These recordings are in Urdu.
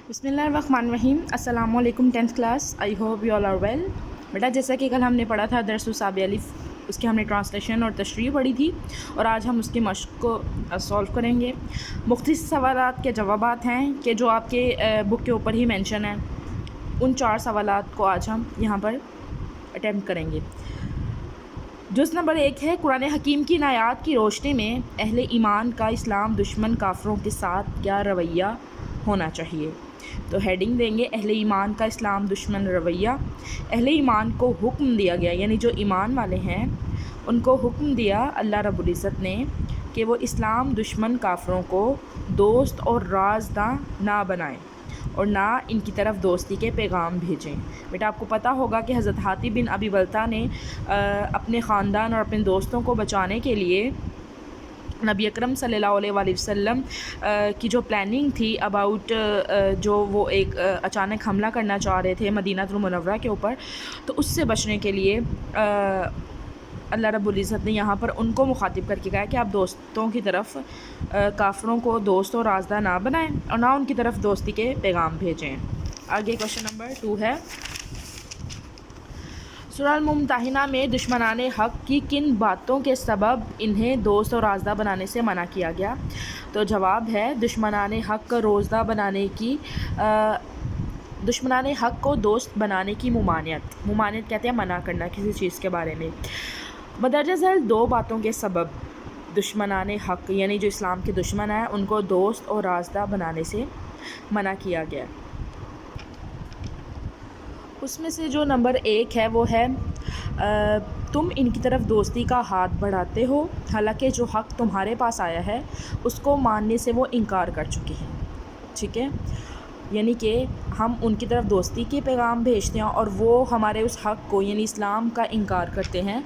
بسم اللہ الرحمن الرحیم. السلام علیکم 10th class. I hope you all are well. بیٹا جیسا کہ کل ہم نے پڑھا تھا درس صاب الف، اس کی ہم نے ٹرانسلیشن اور تشریح پڑھی تھی، اور آج ہم اس کی مشق کو سولو کریں گے. مختلف سوالات کے جوابات ہیں کہ جو آپ کے بک کے اوپر ہی مینشن ہیں. ان 4 سوالات کو آج ہم یہاں پر اٹیمپٹ کریں گے. جز نمبر 1 ہے قرآن حکیم کی ان آیات کی روشنی میں اہل ایمان کا اسلام دشمن کافروں کے ساتھ کیا رویہ ہونا چاہیے. تو ہیڈنگ دیں گے اہل ایمان کا اسلام دشمن رویہ. اہل ایمان کو حکم دیا گیا، یعنی جو ایمان والے ہیں ان کو حکم دیا اللہ رب العزت نے کہ وہ اسلام دشمن کافروں کو دوست اور رازداں نہ بنائیں اور نہ ان کی طرف دوستی کے پیغام بھیجیں. بیٹا آپ کو پتہ ہوگا کہ حضرت حاتب بن ابی بلتہ نے اپنے خاندان اور اپنے دوستوں کو بچانے کے لیے نبی اکرم صلی اللہ علیہ وآلہ وسلم کی جو پلاننگ تھی اباؤٹ جو وہ ایک اچانک حملہ کرنا چاہ رہے تھے مدینہ المنورہ کے اوپر، تو اس سے بچنے کے لیے اللہ رب العزت نے یہاں پر ان کو مخاطب کر کے کہا کہ آپ دوستوں کی طرف کافروں کو دوست اور رازداں نہ بنائیں اور نہ ان کی طرف دوستی کے پیغام بھیجیں. آگے کوشچن نمبر 2 ہے، سورہ الممتحنہ میں دشمنان حق کی کن باتوں کے سبب انہیں دوست اور رازداں بنانے سے منع کیا گیا. تو جواب ہے دشمنان حق کو روزدہ بنانے کی دشمنان حق کو دوست بنانے کی ممانعت کہتے ہیں منع کرنا کسی چیز کے بارے میں. مدرجہ ذیل 2 باتوں کے سبب دشمنان حق یعنی جو اسلام کے دشمن ہیں ان کو دوست اور رازدہ بنانے سے منع کیا گیا. اس میں سے جو نمبر 1 ہے وہ ہے تم ان کی طرف دوستی کا ہاتھ بڑھاتے ہو حالانکہ جو حق تمہارے پاس آیا ہے اس کو ماننے سے وہ انکار کر چکے ہیں. ٹھیک ہے، یعنی کہ ہم ان کی طرف دوستی کے پیغام بھیجتے ہیں اور وہ ہمارے اس حق کو یعنی اسلام کا انکار کرتے ہیں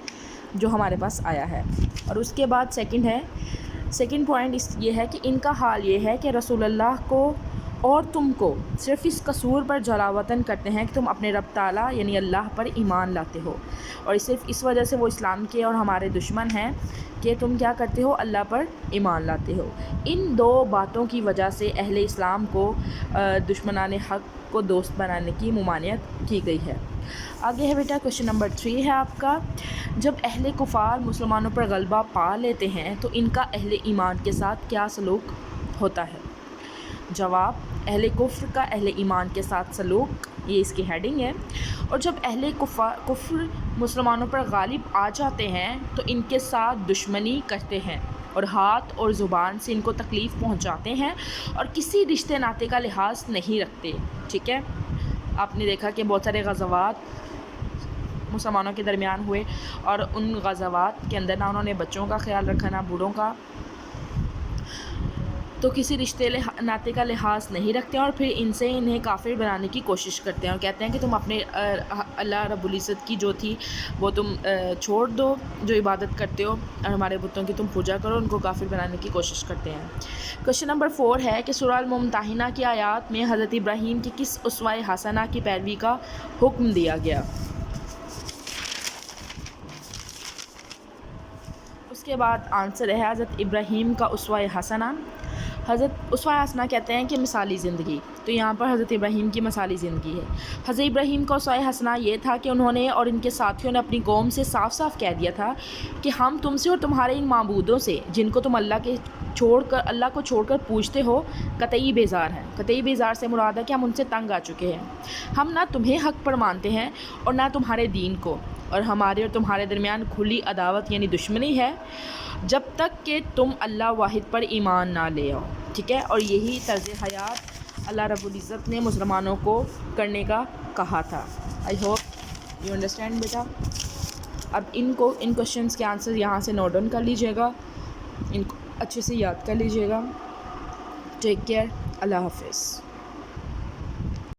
جو ہمارے پاس آیا ہے. اور اس کے بعد سیکنڈ پوائنٹ یہ ہے کہ ان کا حال یہ ہے کہ رسول اللہ کو اور تم کو صرف اس قصور پر جلاوطن کرتے ہیں کہ تم اپنے رب تعالیٰ یعنی اللہ پر ایمان لاتے ہو، اور صرف اس وجہ سے وہ اسلام کے اور ہمارے دشمن ہیں کہ تم کیا کرتے ہو، اللہ پر ایمان لاتے ہو. ان 2 باتوں کی وجہ سے اہل اسلام کو دشمنان حق کو دوست بنانے کی ممانعت کی گئی ہے. آگے ہے بیٹا کوشچن نمبر 3 ہے آپ کا، جب اہل کفار مسلمانوں پر غلبہ پا لیتے ہیں تو ان کا اہل ایمان کے ساتھ کیا سلوک ہوتا ہے. جواب اہل کفر کا اہل ایمان کے ساتھ سلوک، یہ اس کی ہیڈنگ ہے. اور جب اہل کفر مسلمانوں پر غالب آ جاتے ہیں تو ان کے ساتھ دشمنی کرتے ہیں اور ہاتھ اور زبان سے ان کو تکلیف پہنچاتے ہیں اور کسی رشتے ناطے کا لحاظ نہیں رکھتے. ٹھیک ہے، آپ نے دیکھا کہ بہت سارے غزوات مسلمانوں کے درمیان ہوئے اور ان غزوات کے اندر نہ انہوں نے بچوں کا خیال رکھا نہ بوڑھوں کا، تو کسی رشتے ناطے کا لحاظ نہیں رکھتے اور پھر انہیں کافر بنانے کی کوشش کرتے ہیں اور کہتے ہیں کہ تم اپنے اللہ رب العزت کی جو تھی وہ تم چھوڑ دو، جو عبادت کرتے ہو اور ہمارے بتوں کی تم پوجا کرو، ان کو کافر بنانے کی کوشش کرتے ہیں. کوشچن نمبر 4 ہے کہ سورہ الممتحنہ کی آیات میں حضرت ابراہیم کی کس اسوہ حسنہ کی پیروی کا حکم دیا گیا. اس کے بعد آنسر ہے حضرت ابراہیم کا اسوہ حسنہ. حضرت اسوہ حسنہ کہتے ہیں کہ مثالی زندگی، تو یہاں پر حضرت ابراہیم کی مثالی زندگی ہے. حضرت ابراہیم کا اسوہ حسنہ یہ تھا کہ انہوں نے اور ان کے ساتھیوں نے اپنی قوم سے صاف صاف کہہ دیا تھا کہ ہم تم سے اور تمہارے ان معبودوں سے جن کو تم اللہ کو چھوڑ کر پوجتے ہو قطعی بیزار ہیں. قطعی بیزار سے مراد ہے کہ ہم ان سے تنگ آ چکے ہیں. ہم نہ تمہیں حق پر مانتے ہیں اور نہ تمہارے دین کو، اور ہمارے اور تمہارے درمیان کھلی عداوت یعنی دشمنی ہے جب تک کہ تم اللہ واحد پر ایمان نہ لے آؤ. ٹھیک ہے، اور یہی طرز حیات اللہ رب العزت نے مسلمانوں کو کرنے کا کہا تھا. آئی ہوپ یو انڈرسٹینڈ بیٹا. اب ان کوشچنس کے آنسر یہاں سے نوٹ ڈاؤن کر لیجیے گا، ان کو اچھے سے یاد کر لیجیے گا. ٹیک کیئر، اللہ حافظ.